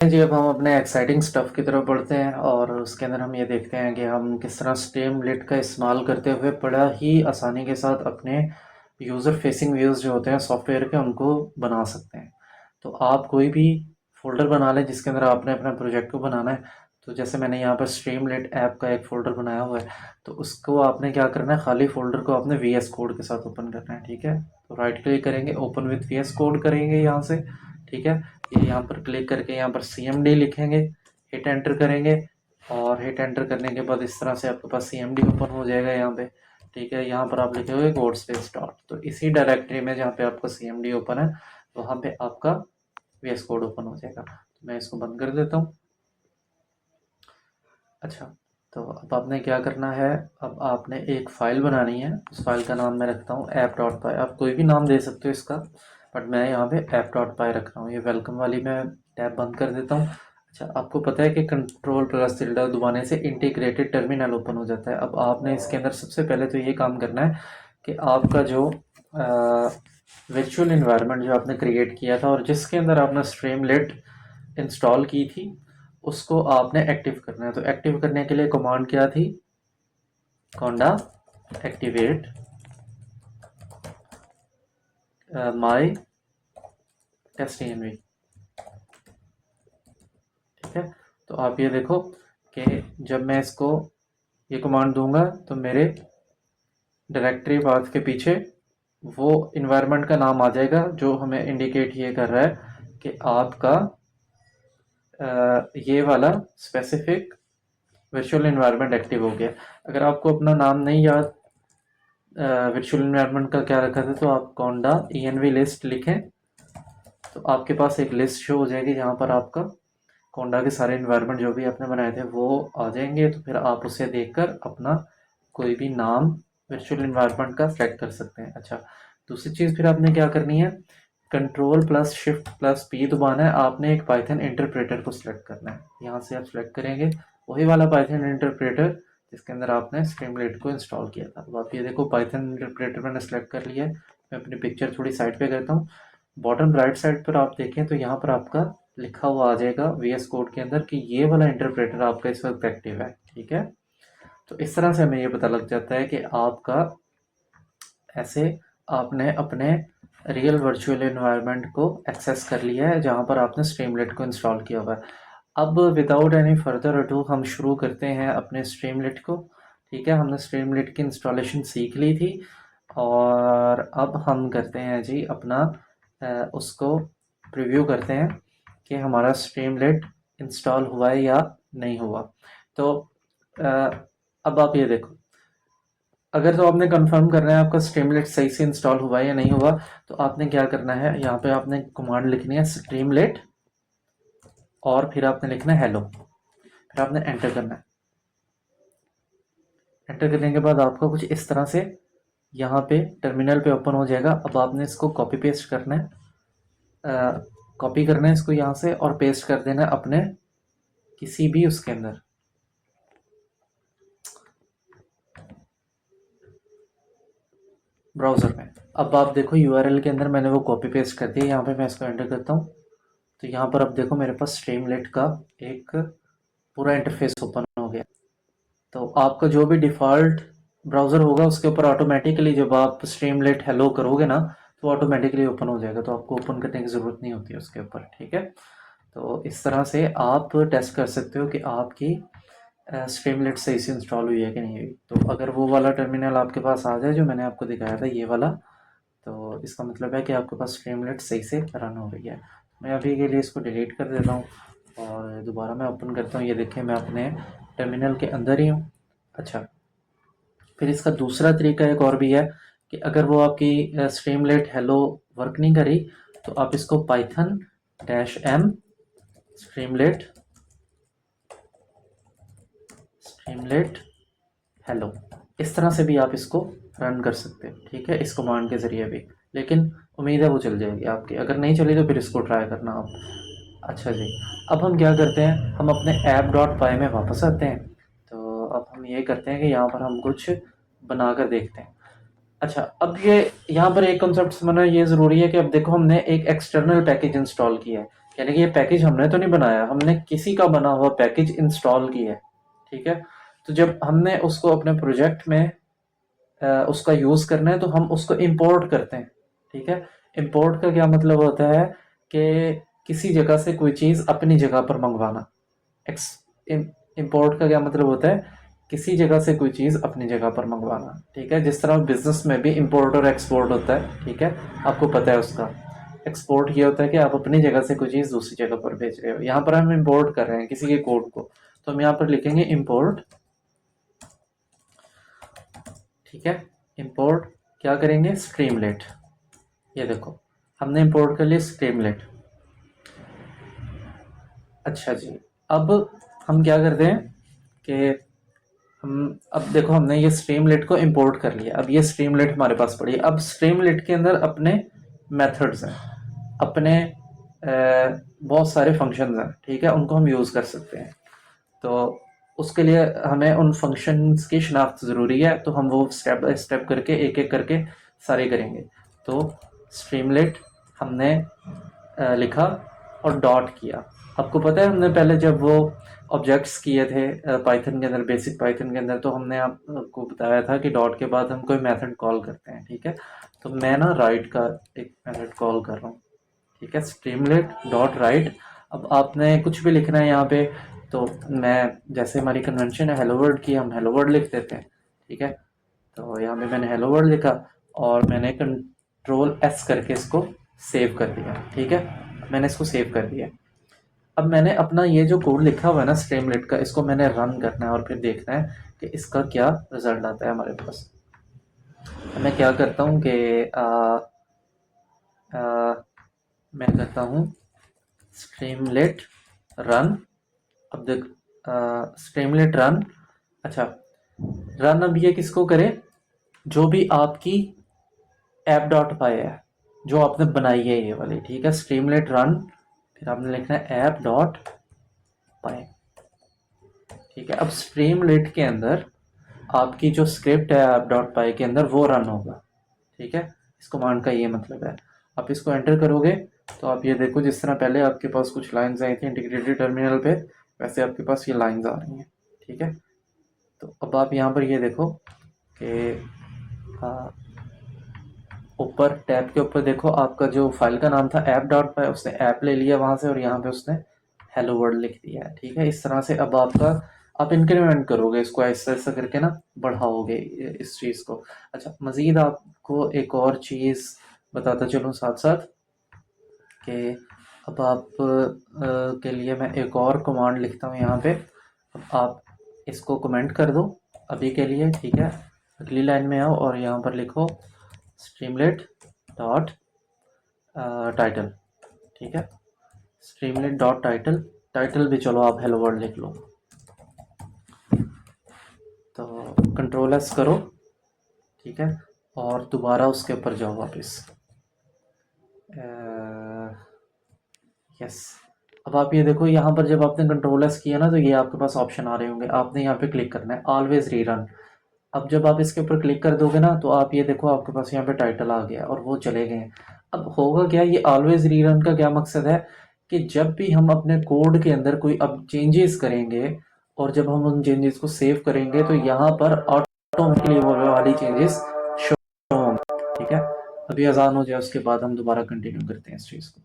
जी, अब हम अपने एक्साइटिंग स्टफ़ की तरफ बढ़ते हैं और उसके अंदर हम ये देखते हैं कि हम किस तरह स्ट्रीमलीट का इस्तेमाल करते हुए बड़ा ही आसानी के साथ अपने यूज़र फेसिंग व्यूज़ जो होते हैं सॉफ्टवेयर के, उनको बना सकते हैं। तो आप कोई भी फ़ोल्डर बना लें जिसके अंदर आपने अपने प्रोजेक्ट को बनाना है। तो जैसे मैंने यहाँ पर स्ट्रीमलीट ऐप का एक फ़ोल्डर बनाया हुआ है, तो उसको आपने क्या करना है, खाली फ़ोल्डर को आपने वीएस कोड के साथ ओपन करना है, ठीक है? तो राइट क्लिक करेंगे, ओपन विथ वीएस कोड करेंगे यहाँ से, ठीक है? ये यहाँ पर क्लिक करके यहाँ पर CMD लिखेंगे, हिट एंटर करेंगे और हिट एंटर करने के बाद इस तरह से आपके पास CMD ओपन हो जाएगा यहाँ पे, ठीक है? यहाँ पर आप लिखोगे कोड स्पेस डॉट, तो इसी डायरेक्टरी में जहाँ पे आपका CMD ओपन है वहाँ पे आपका VS कोड ओपन हो जाएगा। तो मैं इसको बंद कर देता हूँ। अच्छा, तो अब आपने क्या करना है, अब आपने एक फ़ाइल बनानी है। उस फाइल का नाम मैं रखता हूँ app.py। आप कोई भी नाम दे सकते हो इसका, बट मैं यहाँ पे app.py रख रहा हूँ। ये वेलकम वाली मैं टैब बंद कर देता हूँ। अच्छा, आपको पता है कि कंट्रोल प्लस टिल्डा दबाने से इंटीग्रेटेड टर्मिनल ओपन हो जाता है। अब आपने इसके अंदर सबसे पहले तो ये काम करना है कि आपका जो वर्चुअल इन्वायरमेंट जो आपने क्रिएट किया था और जिसके अंदर आपने स्ट्रीमलीट इंस्टॉल की थी, उसको आपने एक्टिव करना है। तो एक्टिव करने के लिए कमांड क्या थी, conda एक्टिवेट माई टेस्ट एनवी, ठीक है? तो आप ये देखो कि जब मैं इसको ये कमांड दूंगा तो मेरे डायरेक्टरी पाथ के पीछे वो इन्वायरमेंट का नाम आ जाएगा जो हमें इंडिकेट ये कर रहा है कि आपका ये वाला स्पेसिफिक वर्चुअल इन्वायरमेंट एक्टिव हो गया। अगर आपको अपना नाम नहीं याद वर्चुअल इन्वायरमेंट का क्या रखा था, तो आप कॉन्डा env लिस्ट लिखें, तो आपके पास एक लिस्ट शो हो जाएगी जहाँ पर आपका कोंडा के सारे इन्वायरमेंट जो भी आपने बनाए थे वो आ जाएंगे। तो फिर आप उसे देखकर अपना कोई भी नाम वर्चुअल इन्वायरमेंट का सेलेक्ट कर सकते हैं। अच्छा, दूसरी चीज़ फिर आपने क्या करनी है, control plus shift plus P दबाना है। आपने एक पाइथन इंटरप्रेटर को सिलेक्ट करना है। यहाँ से आप सिलेक्ट करेंगे वही वाला पाइथन इंटरप्रेटर जिसके अंदर आपने स्ट्रीमलीट को इंस्टॉल किया था। अब आप ये देखो पाइथन इंटरप्रेटर मैंने सेलेक्ट कर लिया है। मैं अपनी पिक्चर थोड़ी साइड पे करता हूँ। बॉटम राइट साइड पर आप देखें तो यहाँ पर आपका लिखा हुआ आ जाएगा VS कोड के अंदर कि ये वाला इंटरप्रेटर आपका इस वक्त एक्टिव है, ठीक है? तो इस तरह से हमें ये पता लग जाता है कि आपका ऐसे आपने अपने रियल वर्चुअल एनवायरनमेंट को एक्सेस कर लिया है जहाँ पर आपने स्ट्रीमलीट को इंस्टॉल किया हुआ है। अब विदाउट एनी फर्दर अडू हम शुरू करते हैं अपने स्ट्रीमलीट को, ठीक है? हमने स्ट्रीमलीट की इंस्टॉलेशन सीख ली थी और अब हम करते हैं जी अपना उसको प्रीव्यू करते हैं कि हमारा स्ट्रीमलीट इंस्टॉल हुआ है या नहीं हुआ। तो अ, अब आप ये देखो, अगर तो आपने कंफर्म करना है आपका स्ट्रीमलेट सही से इंस्टॉल हुआ है या नहीं हुआ, तो आपने क्या करना है, यहाँ पे आपने कमांड लिखनी है स्ट्रीमलेट और फिर आपने लिखना है हेलो, फिर आपने एंटर करना है। एंटर करने के बाद आपको कुछ इस तरह से यहाँ पे टर्मिनल पे ओपन हो जाएगा। अब आपने इसको कॉपी पेस्ट करना है, कॉपी करना है इसको यहाँ से और पेस्ट कर देना है अपने किसी भी उसके अंदर, ब्राउज़र में। अब आप देखो यूआरएल के अंदर मैंने वो कॉपी पेस्ट कर दिया। यहाँ पे मैं इसको एंटर करता हूँ तो यहाँ पर अब देखो मेरे पास स्ट्रीमलेट का एक पूरा इंटरफेस ओपन हो गया। तो आपका जो भी डिफ़ॉल्ट ब्राउज़र होगा उसके ऊपर ऑटोमेटिकली जब आप स्ट्रीमलेट हेलो करोगे ना, तो ऑटोमेटिकली ओपन हो जाएगा। तो आपको ओपन करने की ज़रूरत नहीं होती है उसके ऊपर, ठीक है? तो इस तरह से आप टेस्ट कर सकते हो कि आपकी स्ट्रीमलेट सही से इंस्टॉल हुई है कि नहीं हुई। तो अगर वो वाला टर्मिनल आपके पास आ जाए जो मैंने आपको दिखाया था, ये वाला, तो इसका मतलब है कि आपके पास स्ट्रीमलेट सही से रन हो रही है। मैं अभी के लिए इसको डिलीट कर देता हूँ और दोबारा मैं ओपन करता हूँ। ये देखिए मैं अपने टर्मिनल के अंदर ही हूँ। अच्छा, फिर इसका दूसरा तरीका एक और भी है कि अगर वो आपकी स्ट्रीमलेट हेलो वर्क नहीं करी, तो आप इसको Python dash m Streamlit Streamlit hello, इस तरह से भी आप इसको रन कर सकते हो, ठीक है? इस कमांड के ज़रिए भी। लेकिन उम्मीद है वो चल जाएगी आपकी, अगर नहीं चली तो फिर इसको ट्राई करना आप। अच्छा जी, अब हम क्या करते हैं, हम अपने app.py में वापस आते हैं। तो अब हम ये करते हैं कि यहाँ पर हम कुछ बना कर देखते हैं। अच्छा, अब ये यहाँ पर एक कॉन्सेप्ट समझना ये ज़रूरी है कि अब देखो हमने एक एक्सटर्नल पैकेज इंस्टॉल किया है। यानी कि ये पैकेज हमने तो नहीं बनाया, हमने किसी का बना हुआ पैकेज इंस्टॉल किया है, ठीक है। तो जब हमने उसको अपने प्रोजेक्ट में उसका यूज़ करना है तो हम उसको इंपोर्ट करते हैं, ठीक है। इंपोर्ट का क्या मतलब होता है कि किसी जगह से कोई चीज़ अपनी जगह पर मंगवाना। एक्स इंपोर्ट का क्या मतलब होता है, किसी जगह से कोई चीज़ अपनी जगह पर मंगवाना, ठीक है। जिस तरह बिजनेस में भी इंपोर्ट और एक्सपोर्ट होता है, ठीक है, आपको पता है उसका। एक्सपोर्ट ये होता है कि आप अपनी जगह से कोई चीज़ दूसरी जगह पर भेज रहे हो, यहाँ पर हम इंपोर्ट कर रहे हैं किसी के कोड को, तो हम यहाँ पर लिखेंगे इंपोर्ट, ठीक है। इंपोर्ट क्या करेंगे, स्ट्रीमलेट। ये देखो हमने इंपोर्ट कर लिया स्ट्रीमलेट। अच्छा जी, अब हम क्या करते हैं कि हम, अब देखो हमने ये स्ट्रीमलेट को इंपोर्ट कर लिया, अब ये स्ट्रीमलेट हमारे पास पड़ी है। अब स्ट्रीमलेट के अंदर अपने मेथड्स हैं, अपने बहुत सारे फंक्शंस हैं, ठीक है, उनको हम यूज़ कर सकते हैं। तो उसके लिए हमें उन फंक्शंस की शनाख्त ज़रूरी है, तो हम वो स्टेप बाय स्टेप करके एक एक करके सारे करेंगे। तो स्ट्रीमलेट हमने लिखा और डॉट किया। आपको पता है हमने पहले जब वो ऑब्जेक्ट्स किए थे पाइथन के अंदर, बेसिक पाइथन के अंदर, तो हमने आपको बताया था कि डॉट के बाद हम कोई मेथड कॉल करते हैं, ठीक है। तो मैं ना राइट का एक मेथड कॉल कर रहा हूँ, ठीक है, स्ट्रीमलेट डॉट राइट। अब आपने कुछ भी लिखना है यहाँ पे, तो मैं, जैसे हमारी कन्वेंशन है हेलो वर्ल्ड की, हम हेलो वर्ल्ड लिख देते हैं, ठीक है। तो यहाँ पे मैंने हेलो वर्ल्ड लिखा और मैंने कंट्रोल एस करके इसको सेव कर दिया, ठीक है। मैंने इसको सेव कर दिया। अब मैंने अपना ये जो कोड लिखा हुआ है ना स्ट्रीमलेट का, इसको मैंने रन करना है और फिर देखना है कि इसका क्या रिजल्ट आता है हमारे पास। मैं क्या करता हूँ कि मैं करता हूँ स्ट्रीमलेट रन। अब देख स्ट्रीमलेट रन, अच्छा रन, अब ये किसको करे, जो भी आपकी ऐप डॉट पाई है, जो आपने बनाई है ये वाली, ठीक है। स्ट्रीमलेट रन, फिर आपने लिखना है ऐप डॉट पाई, ठीक है। अब स्ट्रीमलेट के अंदर आपकी जो स्क्रिप्ट है ऐप डॉट पाई के अंदर वो रन होगा, ठीक है। इस कमांड का ये मतलब है। आप इसको एंटर करोगे तो आप ये देखो, जिस तरह पहले आपके पास कुछ लाइंस आई थी इंटीग्रेटेड टर्मिनल पे, वैसे आपके पास ये लाइंस आ रही हैं, ठीक है। तो अब आप यहाँ पर ये देखो कि ऊपर टैब के ऊपर देखो, आपका जो फाइल का नाम था ऐप डॉट पाई, उसने ऐप ले लिया वहाँ से और यहाँ पे उसने हेलो वर्ल्ड लिख दिया है, ठीक है। इस तरह से अब आपका, आप इंक्रीमेंट करोगे इसको, ऐसा ऐसा करके ना बढ़ाओगे इस चीज़ को। अच्छा, मज़ीद आपको एक और चीज़ बताता चलूँ साथ साथ कि अब आप के लिए मैं एक और कमांड लिखता हूँ यहाँ पे। अब आप इसको कमेंट कर दो अभी के लिए, ठीक है। अगली लाइन में आओ और यहाँ पर लिखो स्ट्रीमलेट डॉट टाइटल, ठीक है। स्ट्रीमलेट डॉट टाइटल, टाइटल भी चलो आप हेलो वर्ल्ड लिख लो। तो कंट्रोल एस करो, ठीक है, और दोबारा उसके ऊपर जाओ वापस। यस, अब आप ये देखो यहाँ पर जब आपने कंट्रोल एस किया ना, तो ये आपके पास ऑप्शन आ रहे होंगे, आपने यहाँ पे क्लिक करना है ऑलवेज रीरन। अब जब आप इसके ऊपर क्लिक कर दोगे ना, तो आप ये देखो आपके पास यहाँ पे टाइटल आ गया और वो चले गए हैं। अब होगा क्या, ये ऑलवेज रीरन का क्या मकसद है कि जब भी हम अपने कोड के अंदर कोई अब चेंजेस करेंगे और जब हम उन चेंजेस को सेव करेंगे, तो यहाँ पर ऑटोमेटिकली वो वाली चेंजेस शो होंगे, ठीक है। अभी अजान हो जाए उसके बाद हम दोबारा कंटिन्यू करते हैं इस चीज़ को।